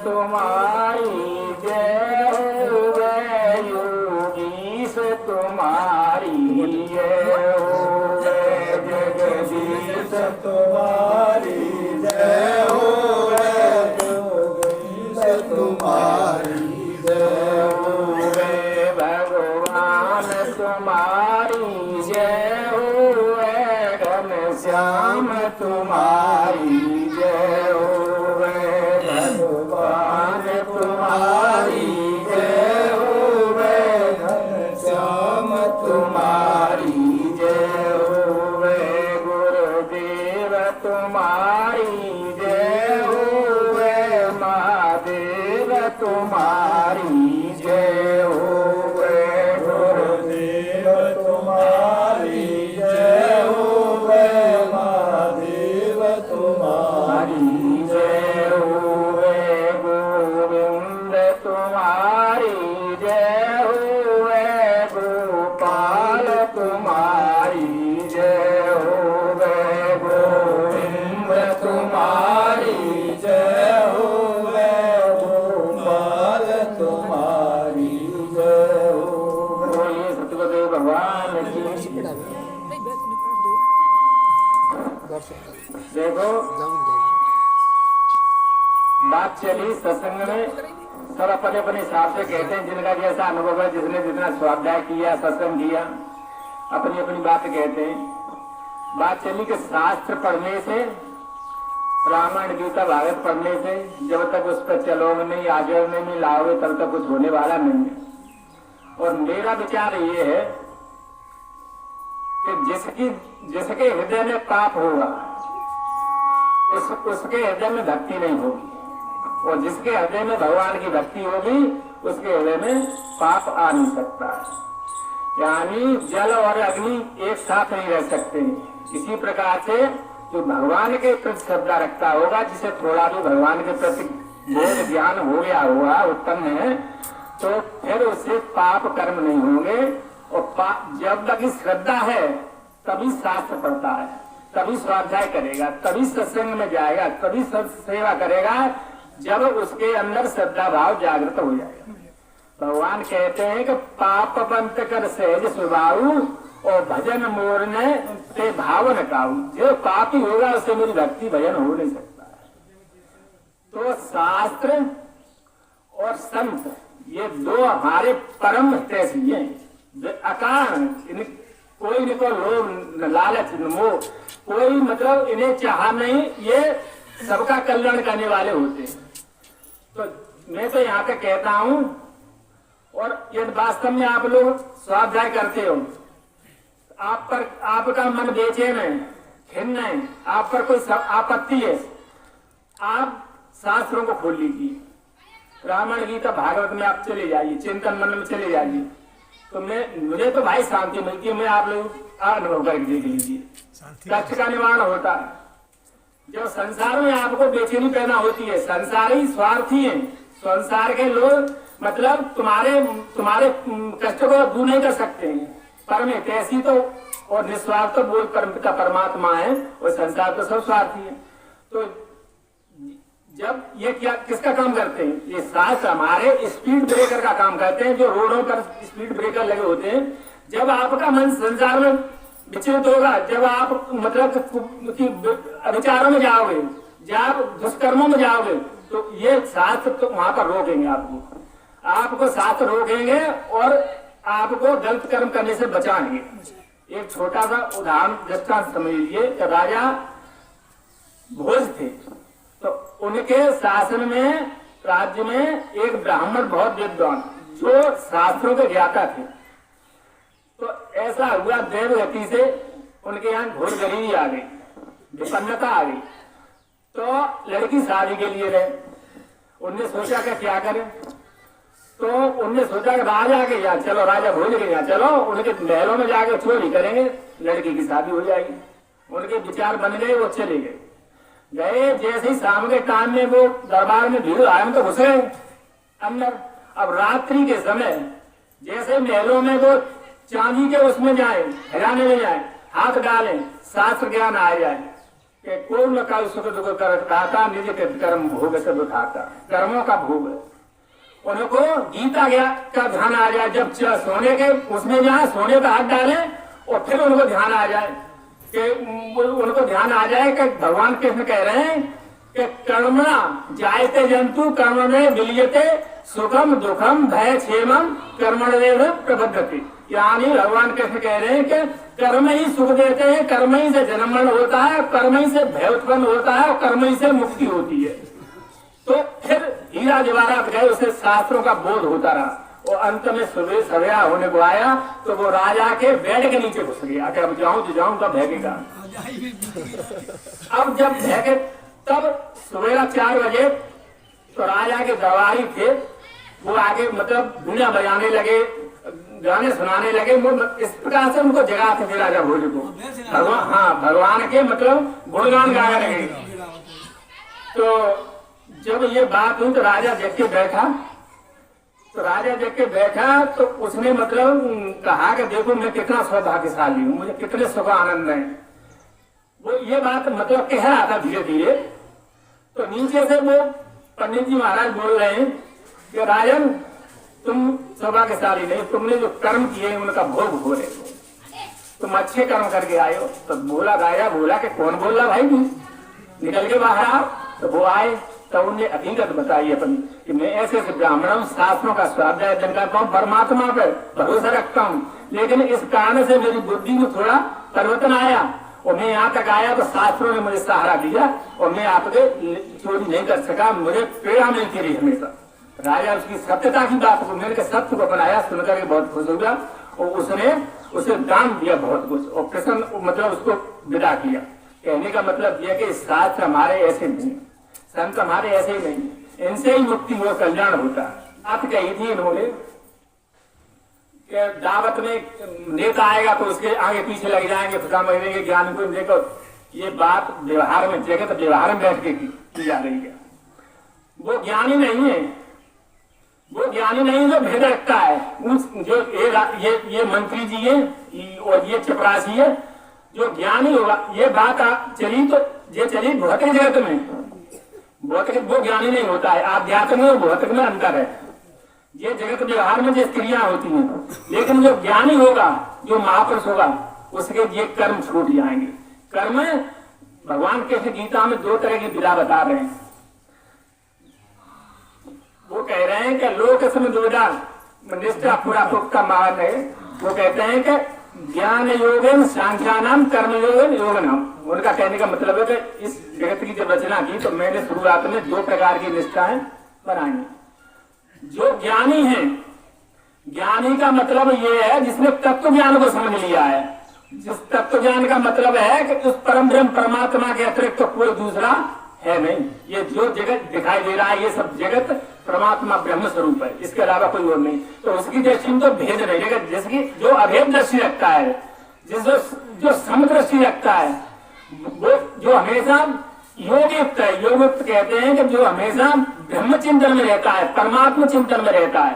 तुम्हारी जय होवे योगीश तुम्हारी जय होवे जगदीश तुम्हारी जय होवे योगीश तुम्हारी जय होवे भगवान तुम्हारी जय होवे घनश्याम तुम्हारी जय होवे भगवान तुम्हारी जय होवे घनश्याम तुम्हारी जय होवे गुरुदेव तुम्हारी जय होवे महादेव तुम्हारी जय होवे गुरुदेव तुम्हारी जय होवे महादेव तुम्हारी जय होवे गोविंद तुम्हारी जय होवे गोपाल तुम्हारी जय होवे गोविंद तुम्हारी जय होवे गोपाल तुम्हारी जय होवे। ये सतगुरुदेव भगवान की देखो बात चली सत्संग में सब अपने अपने हिसाब से कहते हैं जिनका जैसा अनुभव है जिसने जितना स्वाध्याय किया सत्संग किया अपनी अपनी बात कहते हैं। बात चली कि शास्त्र पढ़ने से रामायण गीता भागवत पढ़ने से जब तक उस पर चलोगे नहीं आगे नहीं लाओगे तब तक कुछ होने वाला नहीं है। और मेरा विचार ये है कि जिसके हृदय में पाप होगा उसके हृदय में भक्ति नहीं होगी और जिसके हृदय में भगवान की भक्ति होगी उसके हृदय में पाप आ नहीं सकता है। यानी जल और अग्नि एक साथ नहीं रह सकते। इसी प्रकार से जो भगवान के प्रति श्रद्धा रखता होगा जिसे थोड़ा भी भगवान के प्रति बोध ज्ञान हो गया होगा उत्तम है तो फिर उससे पाप कर्म नहीं होंगे। और जब तक श्रद्धा है तभी शास्त्र पढ़ता है तभी स्वाध्याय करेगा तभी सत्संग में जाएगा तभी सेवा करेगा जब उसके अंदर श्रद्धा भाव जागृत हो जाएगा। भगवान कहते हैं कि पाप पंत कर सहज स्वभाव और भजन मोर ने ते भाव न काऊ। जो पापी होगा उससे मेरी भक्ति भजन हो नहीं सकता है। तो शास्त्र और संत ये दो हमारे परम हितैषी हैं। अकारण कोई इनको लोभ लालच मोह कोई मतलब इन्हें चाह नहीं ये सबका कल्याण करने वाले होते हैं। तो मैं तो यहाँ पे कहता हूँ और यदि वास्तव में आप लोग स्वाध्याय करते हो आपका मन बेचैन है खिन्न है आप पर कोई आपत्ति है आप शास्त्रों को खोल लीजिए रामायण गीता भागवत में आप चले जाइए चिंतन मन में चले जाइए तो मुझे तो भाई शांति मिलती है। मैं आप लोग अनुभव करके देख लीजिए कष्ट का निवारण होता है। जब संसार में आपको बेचैनी पैदा होती है संसारी स्वार्थी है संसार के लोग मतलब तुम्हारे कष्ट को दूर नहीं कर सकते हैं परम कैसी तो और निस्वार्थ तो बोल परमपिता परमात्मा है और संसार तो सब स्वार्थी है। तो जब ये क्या किसका काम करते हैं ये शास्त्र हमारे स्पीड ब्रेकर का काम करते हैं जो रोडों पर स्पीड ब्रेकर लगे होते हैं। जब आपका मन संसार में विचलित होगा जब आप मतलब विचारों में जाओगे जब दुष्कर्मों में जाओगे तो ये शास्त्र तो वहां पर रोकेंगे आपको शास्त्र रोकेंगे और आपको गलत कर्म करने से बचाएंगे। एक छोटा सा उदाहरण दृष्टांत समझ लीजिए राजा भोज थे तो उनके शासन में राज्य में एक ब्राह्मण बहुत विद्वान जो शास्त्रों के ज्ञाता थे। तो ऐसा हुआ देवगति से उनके यहाँ घोर गरीबी आ गई विपन्नता आ गई तो लड़की शादी के लिए रहे। उनने सोचा कि क्या करें तो उनने सोचा कि राजा के यहाँ चलो राजा भोज के यहाँ चलो उनके महलों में जाकर चोरी करेंगे लड़की की शादी हो जाएगी। उनके विचार बन गए वो चले गए जैसे ही शाम के टाइम में वो दरबार में भीड़ आए तो घुस गए अंदर। अब रात्रि के समय जैसे महलों में वो चांदी के उसमें जाए हिराने में जाए हाथ डालें शास्त्र ज्ञान आ जाए कि पूर्ण का सुख दुख कर दाता निज कर्म भोग सब उठाता, कर्मों का भोग है। उनको गीता गया का ध्यान आ जाए, जब सोने के उसमें जहाँ सोने का हाथ डाले और फिर उनको ध्यान आ जाए कि उनको ध्यान आ जाए कि भगवान कृष्ण कह रहे हैं कि कर्मणा जायते जंतु कर्म में विलियते सुखम दुखम भय क्षेमम कर्मण्येव प्रबद्धति। यानी भगवान कृष्ण कह रहे हैं कि कर्म ही सुख देते हैं, कर्म ही से जन्म मरण होता है, कर्म ही से भय उत्पन्न होता है और कर्म ही से मुक्ति होती है। तो फिर हीरा जवाहरात गए, उसे शास्त्रों का बोध होता रहा और अंत में सुबह सवेरा होने को आया तो वो राजा के बेड के नीचे घुस गया कि अब जाऊं तो जाऊं, तब भैगेगा। अब जब भैगे तब सवेरा 4 बजे तो राजा के दरबारी थे, वो आगे मतलब बीना बजाने लगे, गाने सुनाने लगे। वो इस प्रकार से उनको जगाते थे राजा भोज को, भगवान, हाँ भगवान के मतलब गुणगान गाने लगे। तो जब ये बात हुई तो राजा जग के बैठा, तो उसने मतलब कहा कि देखो मैं कितना सौभाग्यशाली हूँ, मुझे कितने सुख आनंद है। वो ये बात मतलब कह रहा था धीरे धीरे। तो नीचे से वो पंडित जी महाराज बोल रहे हैं कि राजन तुम सौभाग्यशाली नहीं, तुमने जो कर्म किए उनका भोग हो रहे हो, तुम अच्छे कर्म करके आए हो। तो बोला राजा बोला कि कौन बोल रहा भाई, तुम निकल के बाहर आओ। तो वो आए तो उन्हें हकीकत बताई अपनी कि मैं ऐसे ब्राह्मण हूँ, शास्त्रों का स्वाध्याय करता हूँ, परमात्मा पर भरोसा रखता हूँ, लेकिन इस कारण से मेरी बुद्धि में थोड़ा परिवर्तन आया और मैं यहाँ तक आया तो शास्त्रों ने मुझे सहारा दिया और मैं आपके चोरी नहीं कर सका, मुझे पीड़ा मिलती रही हमेशा। राजा उसकी सत्यता की बात को, मैंने सत्य को बनाया, सुनकर के बहुत खुश हो गया और उसने उसे दान दिया बहुत कुछ और प्रसन्न मतलब उसको विदा किया। कहने का मतलब यह कि शास्त्र हमारे ऐसे नहीं, संत हमारे ऐसे ही नहीं, इनसे ही मुक्ति और कल्याण होता है। बात कही थी इन्होंने कि दावत में नेता आएगा तो उसके आगे पीछे लग जाएंगे, खुदा महीने के ज्ञान को देखो। ये बात व्यवहार में जगत व्यवहार में बैठ के की जा रही है। वो ज्ञानी नहीं है, वो ज्ञानी नहीं जो भेद रखता है। जो ये मंत्री जी है और ये चपरासी है, जो ज्ञानी होगा ये बात चली तो ये चली भौतिक जगत में, भौतिक वो ज्ञानी नहीं होता है। आध्यात्म में और भौतिक में अंतर है। ये जगत व्यवहार में जो क्रिया होती हैं, लेकिन जो ज्ञानी होगा, जो महापुरुष होगा, उसके ये कर्म छूट जाएंगे। कर्म भगवान के गीता में 2 तरह की विधा बता रहे हैं। वो कह रहे हैं कि लोक समदोदा निष्ठा पूरा पुख्ता मार्ग है। वो कहते हैं कि ज्ञान योगन सांख्यानाम कर्म योगन योगनाम। उनका कहने का मतलब है कि इस जगत की जब रचना की तो मैंने शुरुआत में 2 प्रकार की निष्ठाएं बनाई। जो ज्ञानी है, ज्ञानी का मतलब ये है जिसने तत्व ज्ञान को समझ लिया है। जिस तत्व ज्ञान का मतलब है कि उस परम ब्रह्म परमात्मा के अतिरिक्त तो कोई दूसरा है नहीं। ये जो जगत दिखाई दे रहा है ये सब जगत परमात्मा ब्रह्म स्वरूप है, इसके अलावा कोई और नहीं। तो उसकी दृष्टि में तो भेद नहीं, लेकिन जिसकी जो अभेद दृष्टि रखता है, जो समदृष्टि रखता है, वो जो हमेशा योगयुक्त है। योगयुक्त कहते हैं कि जो हमेशा ब्रह्म चिंतन में रहता है, परमात्मा चिंतन में रहता है।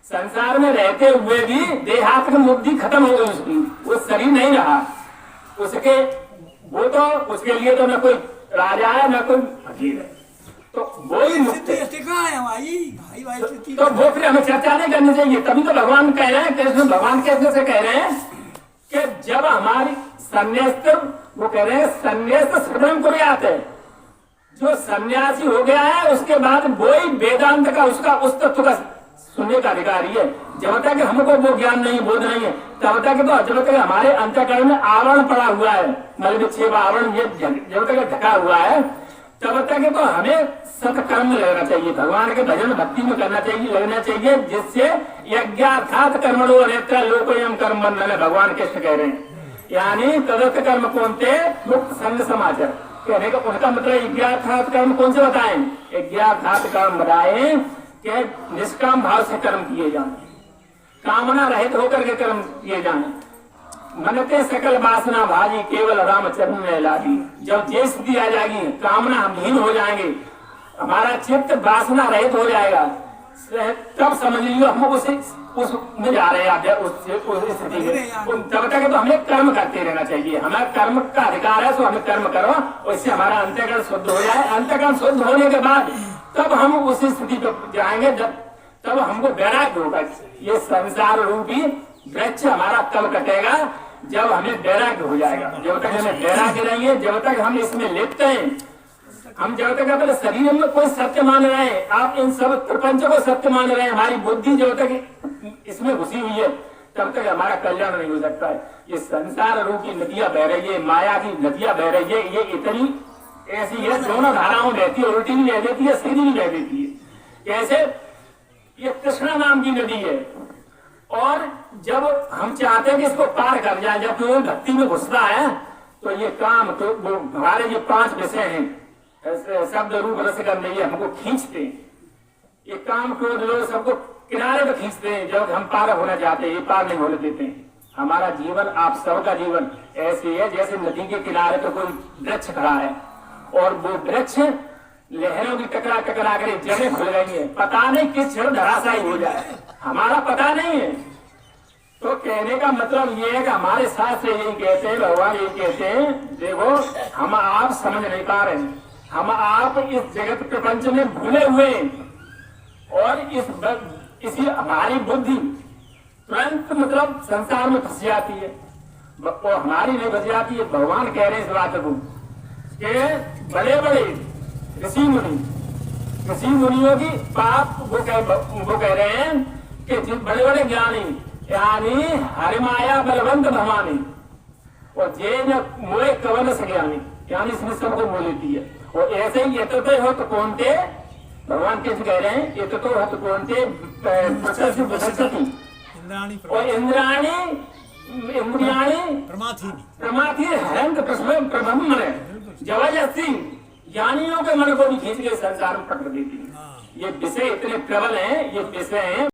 संसार में रहते हुए भी देहात्म बुद्धि खत्म हो गई उसकी, वो शरीर नहीं रहा उसके। वो तो उसके लिए तो न कोई राजा है न कोई फकीर है, तो वो ही मुक्त है। तो वो फिर हमें चर्चा नहीं करनी चाहिए। तभी तो भगवान कह रहे हैं, कृष्ण भगवान कैसे से कह रहे हैं कि जब हमारी संन्यास्त, वो कह रहे हैं संन्यास्त श्रवण को आते हैं। जो सन्यासी हो गया है उसके बाद वो ही वेदांत का उसका उस तत्व का सुनने का अधिकारी है। जब तक हमको वो ज्ञान नहीं, बोध नहीं है, तब तक तो जब तक हमारे अंतःकरण में आवरण पड़ा हुआ है, मल विक्षेप आवरण ये जब तक ढका हुआ है, तब तक तो हमें सत्कर्म में लगना चाहिए, भगवान के भजन भक्ति में करना चाहिए, लगना चाहिए, जिससे यज्ञार्थात कर्मणो नेत्र लोकोयम कर्म बंधन है। भगवान कृष्ण कह रहे हैं, यानी तदर्थ कर्म कौन थे, मुक्त संग समाचार कहने का उनका मतलब यज्ञार्थात कर्म कौन से बताएं? यज्ञार्थात कर्म बताए कि निष्काम भाव से कर्म किए जाएं, कामना रहित होकर के कर्म किए जाएं। मनते सकल वासना भाजी केवल राम चरण में लागी। जब ये स्थिति आ जाएगी, कामना हमहीन हो जाएंगे, हमारा चित्त वासना रहित हो जाएगा, तब समझ लीजिए हम उसमें जा रहे हैं उस स्थिति में। तब तक तो हमें कर्म करते रहना चाहिए, हमें कर्म का अधिकार है, तो हमें कर्म करो और इससे हमारा अंतःकरण शुद्ध हो जाए। अंतःकरण शुद्ध होने के बाद तब हम उस स्थिति पर जाएंगे जब तब हमको वैराग्य होगा। ये संसार रूपी वृक्ष हमारा तब कटेगा जब हमें वैराग्य हो जाएगा। जब तक हमें वैराग्य नहीं है, जब तक हम इसमें लिप्त हैं, हम जब तक अपने शरीर में कोई सत्य मान रहे हैं, आप इन सब प्रपंच को सत्य मान रहे हैं, हमारी बुद्धि जब तक इसमें घुसी हुई है तब तक हमारा कल्याण नहीं हो सकता है। ये संसार रूपी नदियां बह रही है, माया की नदियां बह रही है, ये इतनी ऐसी है, दोनों धाराओं बहती है, उल्टी भी बह देती है, सीधी भी बह देती है। कैसे? ये कृष्णा नाम की नदी है और जब हम चाहते हैं कि इसको पार कर जाए, जब कोई भक्ति में घुसता है तो ये काम तो वो हमारे ये 5 विषय हैं, शब्द रूप रस गंध, ये हमको खींचते हैं। ये काम क्रोध लोग सबको किनारे पे खींचते हैं। जब हम पार होना चाहते हैं ये पार नहीं होने देते हैं। हमारा जीवन, आप सबका जीवन ऐसे है जैसे नदी के किनारे पे कोई वृक्ष खड़ा है और वो वृक्ष लहरों की टकरा टकरा कर जड़ें खुल गई है, पता नहीं किस क्षण धराशायी हो जाए, हमारा पता नहीं है। तो कहने का मतलब ये है कि हमारे शास्त्र यही कहते हैं, भगवान यही कहते हैं, देखो हम आप समझ नहीं पा रहे हैं, हम आप इस जगत प्रपंच में भूले हुए और इसी हमारी बुद्धि तुरंत मतलब संसार में फंस जाती है, वो हमारी नहीं फंस जाती है। भगवान कह रहे हैं इस बात को कि बड़े बड़े ऋषि मुनियों की बात वो कह रहे हैं कि जिन बड़े बड़े ज्ञानी यानी हरि माया बलवंत भवानी और जे मोए कवन से ज्ञानी, यानी इसमें सबको मोह लेती है। और ऐसे ही ये तो हो तो कौन थे, भगवान कैसे कह रहे हैं, ये तो हो तो कौन थे और इंद्रियाणी प्रमाथी हरंत प्रभम मन जबरदस्ती ज्ञानियों के मन को भी खींच के संसार में पकड़ देती है। ये विषय इतने प्रबल हैं, ये विषय हैं